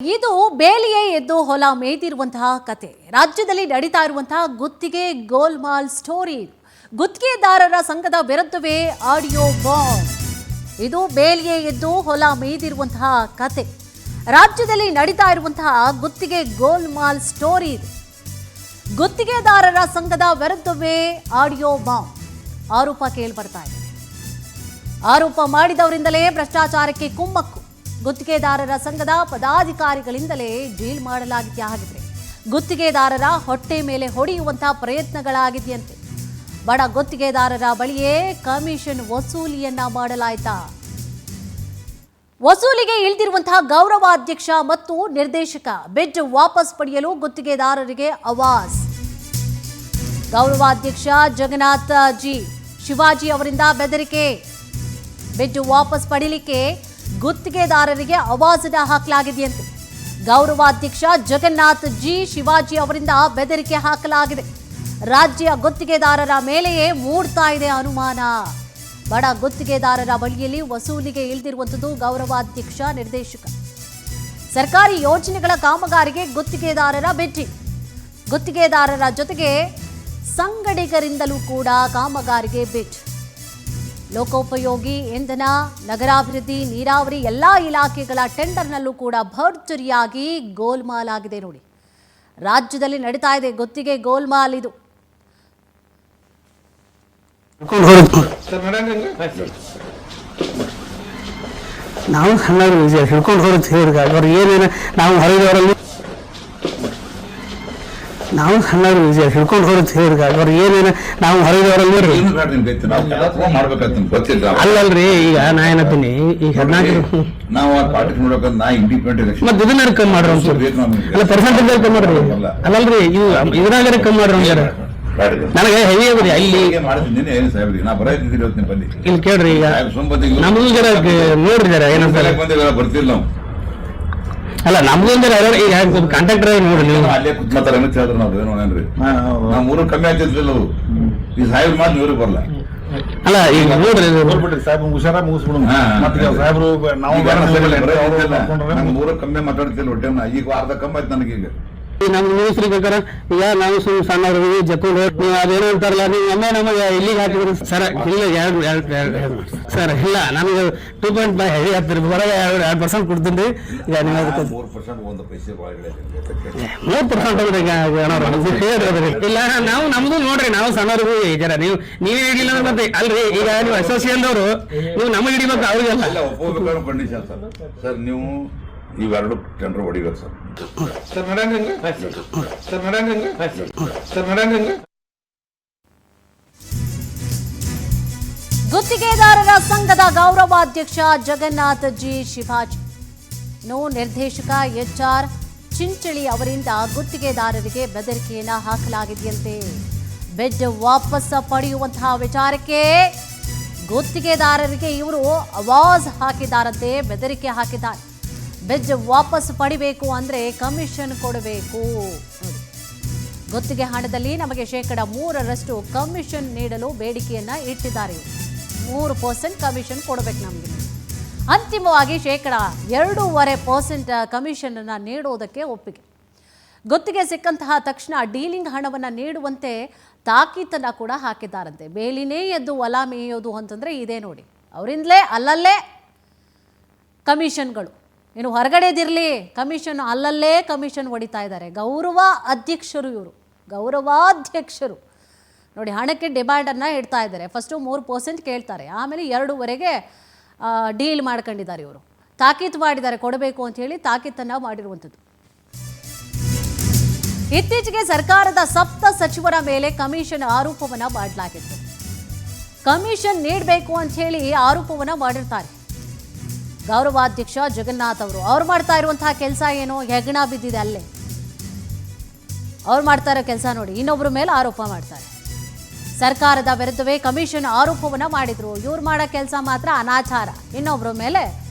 ಇದು ಬೇಲಿಯೇ ಎದ್ದು ಹೊಲ ಮೇಯ್ದಿರುವಂತಹ ಕತೆ. ರಾಜ್ಯದಲ್ಲಿ ನಡೀತಾ ಇರುವಂತಹ ಗುತ್ತಿಗೆ ಗೋಲ್ಮಾಲ್ ಸ್ಟೋರಿ. ಗುತ್ತಿಗೆದಾರರ ಸಂಘದ ವಿರುದ್ಧವೇ ಆಡಿಯೋ ಬಾಂಬ್. ಇದು ಬೇಲಿಯೇ ಎದ್ದು ಹೊಲ ಮೇಯ್ದಿರುವಂತಹ ಕತೆ. ರಾಜ್ಯದಲ್ಲಿ ನಡೀತಾ ಇರುವಂತಹ ಗುತ್ತಿಗೆ ಗೋಲ್ಮಾಲ್ ಸ್ಟೋರಿ ಇದು. ಗುತ್ತಿಗೆದಾರರ ಸಂಘದ ವಿರುದ್ಧವೇ ಆಡಿಯೋ ಬಾಂಬ್. ಆರೋಪ ಕೇಳಿಬರ್ತಾ ಇದೆ. ಆರೋಪ ಮಾಡಿದವರಿಂದಲೇ ಭ್ರಷ್ಟಾಚಾರಕ್ಕೆ ಕುಮ್ಮಕ್ಕು. ಗುತ್ತಿಗೆದಾರರ ಸಂಘದ ಪದಾಧಿಕಾರಿಗಳಿಂದಲೇ ಡೀಲ್ ಮಾಡಲಾಗಿದೆ. ಹಾಗಿದ್ರೆ ಗುತ್ತಿಗೆದಾರರ ಹೊಟ್ಟೆ ಮೇಲೆ ಹೊಡೆಯುವಂತಹ ಪ್ರಯತ್ನಗಳಾಗಿದೆಯಂತೆ. ಬಡ ಗುತ್ತಿಗೆದಾರರ ಬಳಿಯೇ ಕಮಿಷನ್ ವಸೂಲಿಯನ್ನ ಮಾಡಲಾಯಿತಾ? ವಸೂಲಿಗೆ ಇಳಿದಿರುವಂತಹ ಗೌರವಾಧ್ಯಕ್ಷ ಮತ್ತು ನಿರ್ದೇಶಕ ಬಿಡ್ ವಾಪಸ್ ಪಡೆಯಲು ಗುತ್ತಿಗೆದಾರರಿಗೆ ಆವಾಜ್. ಗೌರವಾಧ್ಯಕ್ಷ ಜಗನ್ನಾಥ ಜಿ ಶಿವಾಜಿ ಅವರಿಂದ ಬೆದರಿಕೆ. ಬಿಡ್ ವಾಪಸ್ ಪಡೆಯಲಿಕ್ಕೆ ಗುತ್ತಿಗೆದಾರರಿಗೆ ಆವಾಜನ್ನ ಹಾಕಲಾಗಿದೆಯಂತೆ. ಗೌರವಾಧ್ಯಕ್ಷ ಜಗನ್ನಾಥ್ ಜಿ ಶಿವಾಜಿ ಅವರಿಂದ ಬೆದರಿಕೆ ಹಾಕಲಾಗಿದೆ. ರಾಜ್ಯ ಗುತ್ತಿಗೆದಾರರ ಮೇಲೆಯೇ ಮೂಡ್ತಾ ಇದೆ ಅನುಮಾನ. ಬಡ ಗುತ್ತಿಗೆದಾರರ ಬಳಿಯಲ್ಲಿ ವಸೂಲಿಗೆ ಇಳಿದಿರುವಂಥದ್ದು ಗೌರವಾಧ್ಯಕ್ಷ ನಿರ್ದೇಶಕ. ಸರ್ಕಾರಿ ಯೋಜನೆಗಳ ಕಾಮಗಾರಿಗೆ ಗುತ್ತಿಗೆದಾರರ ಭೇಟಿ. ಗುತ್ತಿಗೆದಾರರ ಜೊತೆಗೆ ಸಂಗಡಿಗರಿಂದಲೂ ಕೂಡ ಕಾಮಗಾರಿಗೆ ಭೇಟಿ. ಲೋಕೋಪಯೋಗಿ, ಇಂಧನ, ನಗರಾಭಿವೃದ್ಧಿ, ನೀರಾವರಿ ಎಲ್ಲಾ ಇಲಾಖೆಗಳ ಟೆಂಡರ್ನಲ್ಲೂ ಕೂಡ ಭರ್ಜರಿಯಾಗಿ ಗೋಲ್ಮಾಲ್ ಆಗಿದೆ. ನೋಡಿ, ರಾಜ್ಯದಲ್ಲಿ ನಡೀತಾ ಇದೆ ಗುತ್ತಿಗೆ ಗೋಲ್ಮಾಲ್. ಇದು ನಾವು ಹಿಡ್ಕೊಂಡು ಹೊರತು ಹೇಳಿದಾಗ ಅವ್ರು ಏನೇನು ನಾವು ಹೊರಗವರಲ್ಲಿ ನಾವು ಸಣ್ಣವರು ಹಿಡ್ಕೊಂಡು ಹೊರತು ಹೇಳಿದಾಗ ಅವ್ರು ಏನೇನು ನಾವು ಹೊರಗವರಲ್ಲಿ ಅಲ್ಲಲ್ರಿ. ಈಗ ನಾ ಏನತ್ತೀನಿ, ಈಗ 14 ಮತ್ತೆ ಇದನ್ನ ಕಮ್ಮಿ ಮಾಡ್ರಿ ಅಲ್ಲ, ಪರ್ಸೆಂಟೇಜ್ ಕಮ್ಮಿ ಮಾಡ್ರಿ. ಅಲ್ಲಲ್ರಿ, ಇದು ಇದ್ರಾಗ ಕಮ್ಮಿ ಮಾಡ್ರಿ ಅಂತಾರೆ. ನನಗೆ ಹೆವಿ ಆಗ್ರಿ ಅಲ್ಲಿ ಇಲ್ಲಿ ಕೇಳ್ರಿ. ಈಗ ನಮಗೂ ಜರ ನೋಡ್ರಿ ಜರ ಏನಂತಾರೆ ಬರ್ತಿಲ್ಲ ನಾವು. ಅಲ್ಲ ನಮ್ಗೊಂದು ಈಗ ಕಾಂಟ್ರಾಕ್ಟರ್ ನೋಡ್ರಿ ನೀವು ಅಲ್ಲೇ ಕುತ್ಮತ್ತಾರ ಅಂತ ಹೇಳಿದ್ರು. ನಾವು ಏನೋನ್ರಿ ನಾವು 3 ಕಮ್ಮಿ ಆಗ್ತಿದ್ದಿಲ್ಲ. ಈ ಸಾಹೇಬ್ ಮಾತು ನೀವ್ರಿಗೆ ಬರಲ್ಲ. ಅಲ್ಲ ಈಗ ನೋಡ್ರಿ ಸಾಹೇಬ್ ಹುಷಾರ ಮುಗಿಸ್ಬಿಡು. ಸಾಹೇಬ್ರು ನಾವು 3 ಕಮ್ಮಿ ಮಾತಾಡ್ತಿಲ್ಲ. ಹೊಟ್ಟೆ ಈಗ ಅರ್ಧ ಕಮ್ಮಿ ಆಯ್ತು ನನಗೀಗ. ನಮ್ಗೆ ಮಿನಿಸ್ಟ್ರಿ ಬೇಕಾರೆ ಈಗ ನಾವು ಸಣ್ಣವ್ರಿಗೆ ಜಕ್ಕೊಂಡು ನೀವು ಅದೇನೋ ಅಂತಾರಲ್ಲ, ನೀವು ಒಮ್ಮೆ ನಮಗೆ ಇಲ್ಲಿಗೆ ಹಾಕಿದ್ರು ಸರ್. ಇಲ್ಲ ಸರ್ ಇಲ್ಲ, ನಮಗೆ 2.5 ಹೆವಿ ಹಾಕ್ತಿರಿ. ಹೊರಗೆ 2% ಕೊಡ್ತೀನಿ. ಈಗ ನೀವು 3% ಇಲ್ಲ. ನಾವು ನಮ್ದು ನೋಡ್ರಿ, ನಾವು ಸಣ್ಣವ್ರಿಗೂ ಜರ ನೀವೇ ಹಿಡಿಲ್ಲ ಮತ್ತೆ ಅಲ್ರಿ. ಈಗ ನೀವು ಅಸೋಸಿಯೇಷನ್ ಅವರು ನೀವು ನಮಗೆ ಹಿಡಿಬೇಕು, ಅವ್ರಿಗೆಲ್ಲ ಒಪ್ಪಬೇಕು ಕಂಡೀಷನ್ ಸರ್. ನೀವು ಇವೆರಡು ಟೆಂಡರ್ ಹೊಡಿಬೇಕು ಸರ್. ಗುತ್ತಿಗೆದಾರರ ಸಂಘದ ಗೌರವಾಧ್ಯಕ್ಷ ಜಗನ್ನಾಥ್ ಜಿ ಶಿವಾಜಿ, ನಿರ್ದೇಶಕ HR ಚಿಂಚಳಿ ಅವರಿಂದ ಗುತ್ತಿಗೆದಾರರಿಗೆ ಬೆದರಿಕೆಯನ್ನ ಹಾಕಲಾಗಿದೆಯಂತೆ. ಬೆಡ್ ವಾಪಸ್ ಪಡೆಯುವಂತಹ ವಿಚಾರಕ್ಕೆ ಗುತ್ತಿಗೆದಾರರಿಗೆ ಇವರು ಆವಾಜ್ ಹಾಕಿದ್ದಾರಂತೆ, ಬೆದರಿಕೆ ಹಾಕಿದ್ದಾರೆ. ಬೆಡ್ ವಾಪಸ್ ಪಡಿಬೇಕು ಅಂದ್ರೆ ಕಮಿಷನ್ ಕೊಡಬೇಕು. ಗುತ್ತಿಗೆ ಹಣದಲ್ಲಿ ನಮಗೆ 3% ಕಮಿಷನ್ ನೀಡಲು ಬೇಡಿಕೆಯನ್ನ ಇಟ್ಟಿದ್ದಾರೆ. 3% ಕಮಿಷನ್ ಕೊಡಬೇಕು ನಮಗೆ. ಅಂತಿಮವಾಗಿ 2.5% ಕಮಿಷನ್ ಅನ್ನ ನೀಡುವುದಕ್ಕೆ ಒಪ್ಪಿಗೆ. ಗುತ್ತಿಗೆ ಸಿಕ್ಕಂತಹ ತಕ್ಷಣ ಡೀಲಿಂಗ್ ಹಣವನ್ನು ನೀಡುವಂತೆ ತಾಕೀತನ್ನ ಕೂಡ ಹಾಕಿದ್ದಾರಂತೆ. ಬೇಲಿನೇ ಎದ್ದು ಹೊಲ ಮೇಯೋದು ಅಂತಂದ್ರೆ ಇದೇ ನೋಡಿ. ಅವರಿಂದಲೇ ಅಲ್ಲಲ್ಲೇ ಕಮಿಷನ್ಗಳು, ಇನ್ನು ಹೊರಗಡೆದಿರಲಿ ಕಮಿಷನ್, ಅಲ್ಲಲ್ಲೇ ಕಮಿಷನ್ ಹೊಡಿತಾ ಇದ್ದಾರೆ. ಗೌರವ ಅಧ್ಯಕ್ಷರು ಇವರು, ಗೌರವಾಧ್ಯಕ್ಷರು ನೋಡಿ. ಹಣಕ್ಕೆ ಡಿಮ್ಯಾಂಡನ್ನು ಇಡ್ತಾ ಇದ್ದಾರೆ. ಫಸ್ಟು 3% ಕೇಳ್ತಾರೆ, ಆಮೇಲೆ 2.5ಗೆ ಡೀಲ್ ಮಾಡ್ಕೊಂಡಿದ್ದಾರೆ. ಇವರು ತಾಕೀತು ಮಾಡಿದ್ದಾರೆ, ಕೊಡಬೇಕು ಅಂತ ಹೇಳಿ ತಾಕೀತನ್ನು ಮಾಡಿರುವಂಥದ್ದು. ಇತ್ತೀಚೆಗೆ ಸರ್ಕಾರದ 7 ಸಚಿವರ ಮೇಲೆ ಕಮಿಷನ್ ಆರೋಪವನ್ನು ಮಾಡಲಾಗಿತ್ತು. ಕಮಿಷನ್ ನೀಡಬೇಕು ಅಂತ ಹೇಳಿ ಆರೋಪವನ್ನು ಮಾಡಿರ್ತಾರೆ ಗೌರವಾಧ್ಯಕ್ಷ ಜಗನ್ನಾಥ್ ಅವರು. ಅವ್ರು ಮಾಡ್ತಾ ಇರುವಂತಹ ಕೆಲಸ ಏನು, ಹೆಗ್ಣ ಬಿದ್ದಿದೆ ಅಲ್ಲೇ. ಅವ್ರು ಮಾಡ್ತಾ ಇರೋ ಕೆಲಸ ನೋಡಿ, ಇನ್ನೊಬ್ಬರ ಮೇಲೆ ಆರೋಪ ಮಾಡ್ತಾರೆ. ಸರ್ಕಾರದ ವಿರುದ್ಧವೇ ಕಮಿಷನ್ ಆರೋಪವನ್ನ ಮಾಡಿದ್ರು. ಇವ್ರು ಮಾಡೋ ಕೆಲಸ ಮಾತ್ರ ಅನಾಚಾರ. ಇನ್ನೊಬ್ಬರ ಮೇಲೆ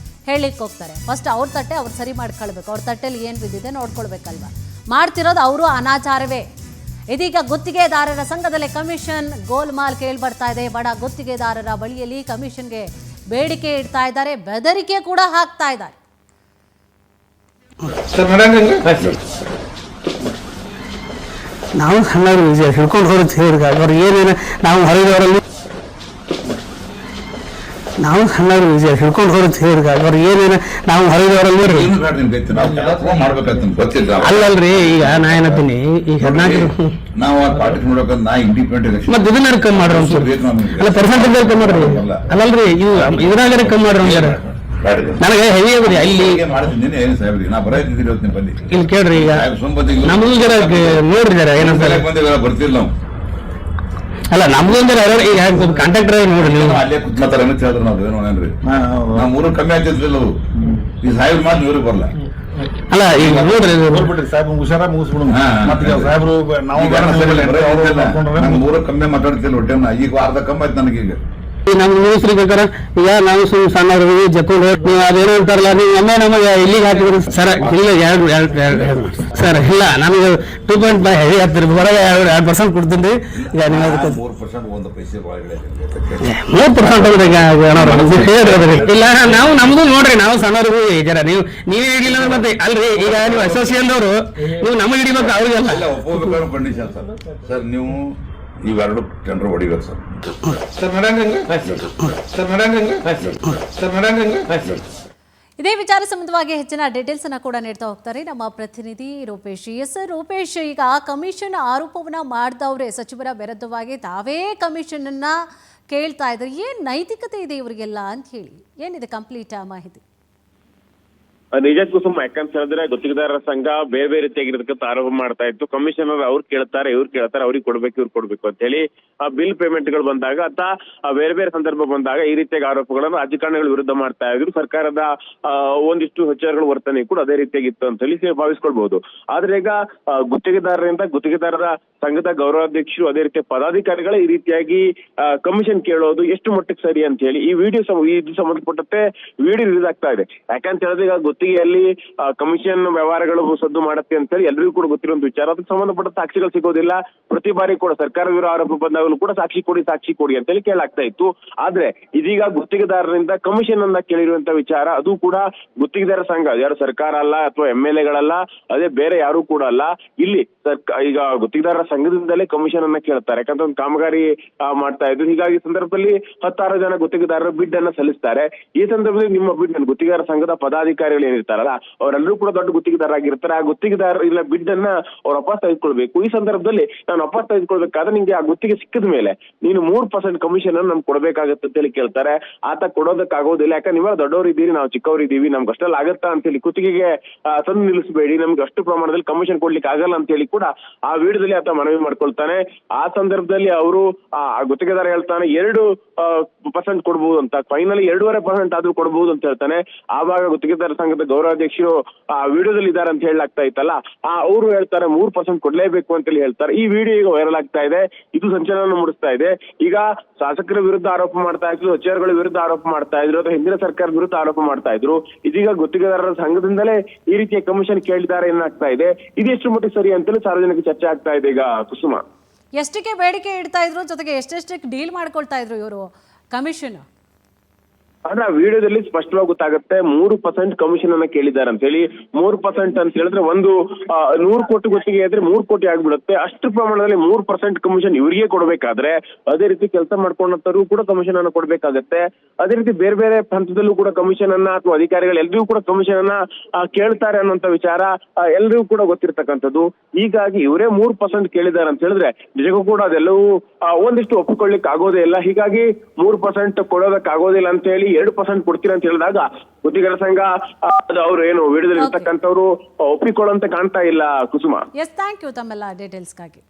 ಹೇಳಿಕ್ಕೆ ಹೋಗ್ತಾರೆ. ಫಸ್ಟ್ ಅವ್ರ ತಟ್ಟೆ ಅವ್ರು ಸರಿ ಮಾಡ್ಕೊಳ್ಬೇಕು. ಅವ್ರ ತಟ್ಟೆಯಲ್ಲಿ ಏನು ಬಿದ್ದಿದೆ ನೋಡ್ಕೊಳ್ಬೇಕಲ್ವಾ. ಮಾಡ್ತಿರೋದು ಅವರು ಅನಾಚಾರವೇ. ಇದೀಗ ಗುತ್ತಿಗೆದಾರರ ಸಂಘದಲ್ಲಿ ಕಮಿಷನ್ ಗೋಲ್ಮಾಲ್ ಕೇಳಿ ಬರ್ತಾ ಇದೆ. ಬಡ ಗುತ್ತಿಗೆದಾರರ ಬಳಿಯಲ್ಲಿ ಕಮಿಷನ್ಗೆ ಬೇಡಿಕೆ ಇಡ್ತಾ ಇದ್ದಾರೆ, ಬೆದರಿಕೆ ಕೂಡ ಹಾಕ್ತಾ ಇದ್ದಾರೆ. ಸರ್ ನಡೆಯಂಗ ನಾವು ಸಣ್ಣವರು ಹಿಡ್ಕೊಂಡು ಹೋಗಿ ಹೇಳಿದಾಗ ಅವ್ರು ಏನೇನು ನಾವು ಹೊರಗವರಲ್ಲಿ ನಾವು ಸಣ್ಣವರು ಹಿಡ್ಕೊಂಡು ಹೋಗಿ ಹೇಳಿದಾಗ ಅವ್ರು ಏನೇನು ನಾವು ಹೊರಗವರಲ್ಲಿ ಅಲ್ಲಲ್ರಿ ಈಗ ನಾ ಏನತ್ತೀನಿ ಈಗ 14 ನಾವು ಪಾರ್ಟಿ ನೋಡಬೇಕಂದ್ರೆ ನಾ ಇಂಡಿಪೆಂಡೆಂಟ್ ಮತ್ತೆ ಇದನ್ನ ಕಮ್ಮಿ ಮಾಡ್ರಿ ಅಲ್ಲ ಪರ್ಸೆಂಟೇಜ್ ಕಮ್ಮಿ ಮಾಡ್ರಿ ಅಲ್ಲಲ್ರಿ ಇವು ಇದ್ರಾಗಾರ ಕಮ್ಮಿ ಮಾಡ್ರಿ ನನಗೆ ಹೆವಿ ಅದ್ರಿ ಅಲ್ಲಿ ಮಾಡ್ತೀನಿ ಸಾಹೇಬ್ರಿ ನಾ ಬರೀತಿದ್ದೀರಿ ಇವತ್ತು ಬನ್ನಿ ಇಲ್ಲಿ ಕೇಳ್ರಿ ಈಗ ನಮಗೂ ಜರ ನೋಡ್ರಿ ಜರ ಏನಂತಾರೆ ಬರ್ತಿಲ್ಲ ನಾವು ಅಲ್ಲ ನಮ್ದು ಅಂದ್ರೆ ಈಗ ಕಾಂಟ್ರಾಕ್ಟರ್ ನೋಡ್ರಿ ನೀವು ಅಲ್ಲೇ ಕುತ್ಲತ್ತಾರ ಅಂತ ಹೇಳಿದ್ರು ನಾವು ಏನು ನೋಡ್ರಿ ನಾವು ಮೂರು ಕಮ್ಮಿ ಆಗ್ತಿದ್ದಿಲ್ಲ ಅವು ಈ ಸಾಹೇಬ್ ಮಾತು ನೀರು ಬರಲ್ಲ ಅಲ್ಲ ಈಗ ನೋಡ್ರಿ ಸಾಹೇಬ್ ಹುಷಾರ ಮುಗಿಸ್ಬಿಡು ಮತ್ತೆ ಸಾಹೇಬ್ರು ನಾವು ಮೂರು ಕಮ್ಮಿ ಮಾತಾಡ್ತಿಲ್ಲ ಹೊಟ್ಟೆ ಈಗ ಅರ್ಧ ಕಮ್ಮಿ ಆಯ್ತು ನನಗೀಗ ನಮ್ಗೆ ನ್ಯೂಸ್ರಿ ಬೇಕಾರೆ ಈಗ ನಾವು ಸಣ್ಣವ್ರಿಗೆ ಜಕ್ಕೊಂಡು ನೀವು ಅದೇನೋ ಅಂತಾರಲ್ಲ ನೀವು ನಮಗೆ ಇಲ್ಲಿಗೆ ಹಾಕಿದ್ರಿ ಸರ್ ಇಲ್ಲ ಎರಡು ಸರ್ ಇಲ್ಲ ನಮಗೆ 2.5 ಹೆವಿ ಹಾಕ್ತಿರಿ ಹೊರಗೆ 2% ಕೊಡ್ತೀನಿ ಈಗ ನೀವು 3% ಒಂದು ಪೈಸೆ 3% ಇಲ್ಲ ನಾವು ನಮ್ದು ನೋಡ್ರಿ ನಾವು ಸಣ್ಣವ್ರಿಗೂ ಜರ ನೀವೇ ಹಿಡಿಲ್ಲ ಮತ್ತೆ ಅಲ್ರಿ ಈಗ ನೀವು ಅಸೋಸಿಯೇಷನ್ ಅವರು ನೀವು ನಮಗೆ ಹಿಡಿಬೇಕು ಅವ್ರಿಗೆಲ್ಲ ಒಪ್ಪಬೇಕಾದ್ರೆ ಕಂಡೀಷನ್ ಸರ್ ನೀವು ಇವೆರಡು ಟೆಂಡರ್ ಹೊಡಿಬೇಕು ಸರ್ ಇದೇ ವಿಚಾರ ಸಂಬಂಧವಾಗಿ ಹೆಚ್ಚಿನ ಡೀಟೇಲ್ಸ್ ಅನ್ನ ಕೂಡ ನೀಡ್ತಾ ಹೋಗ್ತಾರೆ ನಮ್ಮ ಪ್ರತಿನಿಧಿ ರೂಪೇಶ್. ರೂಪೇಶ್, ಈಗ ಕಮಿಷನ್ ಆರೋಪವನ್ನ ಮಾಡಿದವ್ರೆ ಸಚಿವರ ವಿರುದ್ಧವಾಗಿ ತಾವೇ ಕಮಿಷನ್ ಅನ್ನ ಕೇಳ್ತಾ ಇದ್ದಾರೆ. ಏನ್ ನೈತಿಕತೆ ಇದೆ ಇವರಿಗೆಲ್ಲ ಅಂತ ಹೇಳಿ ಏನಿದೆ ಕಂಪ್ಲೀಟ್ ಮಾಹಿತಿ? ನಿಜ ಕುಸುಮ್, ಯಾಕಂತ ಹೇಳಿದ್ರೆ ಗುತ್ತಿಗೆದಾರರ ಸಂಘ ಬೇರೆ ಬೇರೆ ರೀತಿಯಾಗಿರೋದಕ್ಕೆ ಆರೋಪ ಮಾಡ್ತಾ ಇತ್ತು. ಕಮಿಷನರ್ ಅವ್ರು ಕೇಳ್ತಾರೆ, ಇವ್ರು ಕೇಳ್ತಾರೆ, ಅವ್ರಿಗೆ ಕೊಡ್ಬೇಕು ಇವ್ರು ಕೊಡ್ಬೇಕು ಅಂತ ಹೇಳಿ ಬಿಲ್ ಪೇಮೆಂಟ್ ಗಳು ಬಂದಾಗ ಅಥವಾ ಬೇರೆ ಬೇರೆ ಸಂದರ್ಭ ಬಂದಾಗ ಈ ರೀತಿಯಾಗಿ ಆರೋಪಗಳನ್ನು ರಾಜಕಾರಣಿಗಳ ವಿರುದ್ಧ ಮಾಡ್ತಾ ಇದ್ರು. ಸರ್ಕಾರದ ಒಂದಿಷ್ಟು ಹೆಚ್ಚುವರಿಗಳ ವರ್ತನೆ ಕೂಡ ಅದೇ ರೀತಿಯಾಗಿತ್ತು ಅಂತ ಹೇಳಿ ಭಾವಿಸ್ಕೊಳ್ಬಹುದು. ಆದ್ರೆ ಈಗ ಗುತ್ತಿಗೆದಾರರ ಸಂಘದ ಗೌರವಾಧ್ಯಕ್ಷರು ಅದೇ ರೀತಿ ಪದಾಧಿಕಾರಿಗಳೇ ಈ ರೀತಿಯಾಗಿ ಕಮಿಷನ್ ಕೇಳೋದು ಎಷ್ಟು ಮಟ್ಟಿಗೆ ಸರಿ ಅಂತ ಹೇಳಿ ಈ ಇದು ಸಂಬಂಧಪಟ್ಟಂತೆ ವಿಡಿಯೋ ರಿಲೀಸ್ ಆಗ್ತಾ ಇದೆ. ಯಾಕಂತ ಹೇಳಿದ್ರೆ ಈಗ ಗುತ್ತಿಗೆಯಲ್ಲಿ ಕಮಿಷನ್ ವ್ಯವಹಾರಗಳು ಸದ್ದು ಮಾಡುತ್ತೆ ಅಂತ ಹೇಳಿ ಎಲ್ಲರಿಗೂ ಕೂಡ ಗೊತ್ತಿರುವಂತ ವಿಚಾರ. ಅದಕ್ಕೆ ಸಂಬಂಧಪಟ್ಟ ಸಾಕ್ಷಿಗಳು ಸಿಗೋದಿಲ್ಲ. ಪ್ರತಿ ಬಾರಿ ಕೂಡ ಸರ್ಕಾರ ವಿರುದ್ಧ ಆರೋಪ ಬಂದಾಗಲೂ ಕೂಡ ಸಾಕ್ಷಿ ಕೊಡಿ ಅಂತ ಹೇಳಿ ಕೇಳಾಗ್ತಾ ಇತ್ತು. ಆದ್ರೆ ಇದೀಗ ಗುತ್ತಿಗೆದಾರರಿಂದ ಕಮಿಷನ್ ಅನ್ನ ಕೇಳಿರುವಂತ ವಿಚಾರ, ಅದು ಕೂಡ ಗುತ್ತಿಗೆದಾರ ಸಂಘ, ಯಾರು ಸರ್ಕಾರ ಅಲ್ಲ ಅಥವಾ MLAಗಳಲ್ಲ, ಅದೇ ಬೇರೆ ಯಾರು ಕೂಡ ಅಲ್ಲ. ಇಲ್ಲಿ ಈಗ ಗುತ್ತಿಗೆದಾರರ ಸಂಘದಿಂದಲೇ ಕಮಿಷನ್ ಅನ್ನ ಕೇಳ್ತಾರೆ. ಯಾಕಂದ್ರೆ ಒಂದು ಕಾಮಗಾರಿ ಮಾಡ್ತಾ ಇದ್ರು. ಹೀಗಾಗಿ ಸಂದರ್ಭದಲ್ಲಿ 16 ಜನ ಗುತ್ತಿಗೆದಾರರು ಬಿಡ್ ಅನ್ನ ಸಲ್ಲಿಸ್ತಾರೆ. ಈ ಸಂದರ್ಭದಲ್ಲಿ ನಿಮ್ಮ ಬಿಡ್ ಗುತ್ತಿಗೆದಾರ ಸಂಘದ ಪದಾಧಿಕಾರಿಗಳು ಏನಿರ್ತಾರಲ್ಲ ಅವರೆಲ್ಲರೂ ಕೂಡ ದೊಡ್ಡ ಗುತ್ತಿಗೆದಾರ ಆಗಿರ್ತಾರೆ. ಆ ಗುತ್ತಿಗೆದಾರ ಇಲ್ಲ ಬಿಡ್ ಅನ್ನ ಅವ್ರು ವಾಪಸ್ ತೆಗೆದುಕೊಳ್ಬೇಕು. ಈ ಸಂದರ್ಭದಲ್ಲಿ ನಾನು ವಾಪಸ್ ತೆಗೆದುಕೊಳ್ಬೇಕಾದ್ರೆ ನಿಮ್ಗೆ ಆ ಗುತ್ತಿಗೆ ಸಿಕ್ಕಿದ ಮೇಲೆ ನೀನು 3% ಕಮಿಷನ್ ಅನ್ನು ನಮ್ಗೆ ಕೊಡ್ಬೇಕಾಗತ್ತೆ ಅಂತ ಹೇಳಿ ಕೇಳ್ತಾರೆ. ಆತ ಕೊಡೋದಕ್ಕಾಗೋದಿಲ್ಲ. ಯಾಕಂದ್ರೆ ನೀವೆಲ್ಲ ದೊಡ್ಡವರು ಇದ್ದೀರಿ, ನಾವು ಚಿಕ್ಕವರು ಇದ್ದೀವಿ, ನಮ್ಗೆ ಅಷ್ಟೆಲ್ಲ ಆಗತ್ತಾ ಅಂತ ಹೇಳಿ ಗುತ್ತಿಗೆಗೆ ತಂದು ನಿಲ್ಲಿಸಬೇಡಿ, ನಮ್ಗೆ ಅಷ್ಟು ಪ್ರಮಾಣದಲ್ಲಿ ಕಮಿಷನ್ ಕೊಡ್ಲಿಕ್ಕೆ ಆಗಲ್ಲ ಅಂತ ಹೇಳಿ ಕೂಡ ಆ ವಿಡಿಯೋದಲ್ಲಿ ಆತ ಮನವಿ ಮಾಡ್ಕೊಳ್ತಾನೆ. ಆ ಸಂದರ್ಭದಲ್ಲಿ ಅವರು ಆ ಗುತ್ತಿಗೆದಾರ ಹೇಳ್ತಾನೆ 2% ಕೊಡ್ಬೋದು ಅಂತ, ಫೈನಲಿ 2.5% ಆದ್ರೂ ಕೊಡ್ಬೋದು ಅಂತ ಹೇಳ್ತಾನೆ. ಆವಾಗ ಗುತ್ತಿಗೆದಾರ ಸಂಘದ ಗೌರವಾಧ್ಯಕ್ಷರು ಆ ವಿಡಿಯೋದಲ್ಲಿ ಇದ್ದಾರೆ ಅಂತ ಹೇಳಲಾಗ್ತಾ ಇತ್ತಲ್ಲ, ಅವರು ಹೇಳ್ತಾರೆ 3% ಕೊಡ್ಲೇಬೇಕು ಅಂತ ಹೇಳಿ ಹೇಳ್ತಾರೆ. ಈ ವಿಡಿಯೋ ಈಗ ವೈರಲ್ ಆಗ್ತಾ ಇದೆ. ಇದು ಸಂಚಲನ ಮೂಡಿಸ್ತಾ ಇದೆ. ಈಗ ಶಾಸಕರ ವಿರುದ್ಧ ಆರೋಪ ಮಾಡ್ತಾ ಇದ್ರು, ಸಚಿವರುಗಳ ವಿರುದ್ಧ ಆರೋಪ ಮಾಡ್ತಾ ಇದ್ರು, ಅಥವಾ ಹಿಂದಿನ ಸರ್ಕಾರದ ವಿರುದ್ಧ ಆರೋಪ ಮಾಡ್ತಾ ಇದ್ರು. ಇದೀಗ ಗುತ್ತಿಗೆದಾರರ ಸಂಘದಿಂದಲೇ ಈ ರೀತಿಯ ಕಮಿಷನ್ ಕೇಳಿದ್ದಾರೆ ಏನಾಗ್ತಾ ಇದೆ, ಇದೆಷ್ಟು ಮಟ್ಟಿಗೆ ಸರಿ ಅಂತಲೂ ಸಾರ್ವಜನಿಕ ಚರ್ಚೆ ಆಗ್ತಾ ಇದೆ. ಈಗ ಕುಸುಮ, ಎಷ್ಟಕ್ಕೆ ಬೇಡಿಕೆ ಇಡ್ತಾ ಇದ್ರು, ಜೊತೆಗೆ ಎಷ್ಟೆಷ್ಟಕ್ಕೆ ಡೀಲ್ ಮಾಡ್ಕೊಳ್ತಾ ಇದ್ರು ಇವರು ಕಮಿಷನ್? ಆದ್ರೆ ಆ ವಿಡಿಯೋದಲ್ಲಿ ಸ್ಪಷ್ಟವಾಗಿ ಗೊತ್ತಾಗುತ್ತೆ 3% ಕಮಿಷನ್ ಅನ್ನ ಕೇಳಿದ್ದಾರೆ ಅಂತ ಹೇಳಿ. 3% ಅಂತ ಹೇಳಿದ್ರೆ ಒಂದು 100 ಕೋಟಿ ಗುತ್ತಿಗೆ ಇದ್ರೆ 3 ಕೋಟಿ ಆಗ್ಬಿಡುತ್ತೆ. ಅಷ್ಟು ಪ್ರಮಾಣದಲ್ಲಿ 3% ಕಮಿಷನ್ ಇವರಿಗೆ ಕೊಡ್ಬೇಕಾದ್ರೆ ಅದೇ ರೀತಿ ಕೆಲಸ ಮಾಡ್ಕೊಂಡಂತವ್ರಿಗೂ ಕೂಡ ಕಮಿಷನ್ ಅನ್ನ ಕೊಡ್ಬೇಕಾಗತ್ತೆ. ಅದೇ ರೀತಿ ಬೇರೆ ಬೇರೆ ಹಂತದಲ್ಲೂ ಕೂಡ ಕಮಿಷನ್ ಅನ್ನ ಅಥವಾ ಅಧಿಕಾರಿಗಳು ಎಲ್ರಿಗೂ ಕೂಡ ಕಮಿಷನ್ ಅನ್ನ ಕೇಳ್ತಾರೆ ಅನ್ನೋಂತ ವಿಚಾರ ಎಲ್ರಿಗೂ ಕೂಡ ಗೊತ್ತಿರ್ತಕ್ಕಂಥದ್ದು. ಹೀಗಾಗಿ ಇವರೇ 3% ಕೇಳಿದ್ದಾರೆ ಅಂತ ಹೇಳಿದ್ರೆ ನಿಜಕ್ಕೂ ಕೂಡ ಅದೆಲ್ಲವೂ ಒಂದಿಷ್ಟು ಒಪ್ಪಿಕೊಳ್ಳಿಕ್ ಆಗೋದೇ ಇಲ್ಲ. ಹೀಗಾಗಿ 3% ಕೊಡೋದಕ್ಕಾಗೋದಿಲ್ಲ ಅಂತ ಹೇಳಿ 2% ಕೊಡ್ತೀರಾ ಅಂತ ಹೇಳಿದಾಗ ಗುತ್ತಿಗೆದಾರ ಸಂಘ ಅವರು ಏನು ವಿಡಿಯೋದಲ್ಲಿ ಇರ್ತಕ್ಕಂಥವ್ರು ಒಪ್ಪಿಕೊಳ್ಳುವಂತೆ ಕಾಣ್ತಾ ಇಲ್ಲ. ಕುಸುಮ, ಎಸ್, ಥ್ಯಾಂಕ್ ಯು ತಮ್ಮೆಲ್ಲ ಡೀಟೇಲ್ಸ್ಗಾಗಿ.